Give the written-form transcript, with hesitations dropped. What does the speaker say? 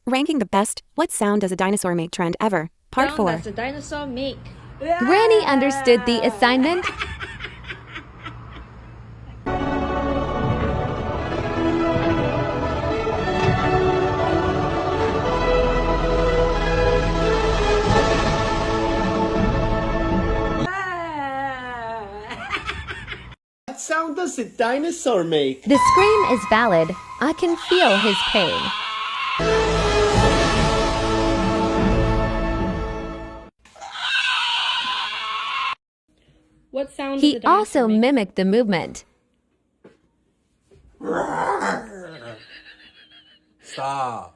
Ranking the best What Sound Does a Dinosaur Make trend ever. Part Sound 4. does a dinosaur make? Granny understood the assignment. What sound does a dinosaur make? The scream is valid. I can feel his pain. What sound does He a dinosaur also make? mimicked the movement. Stop.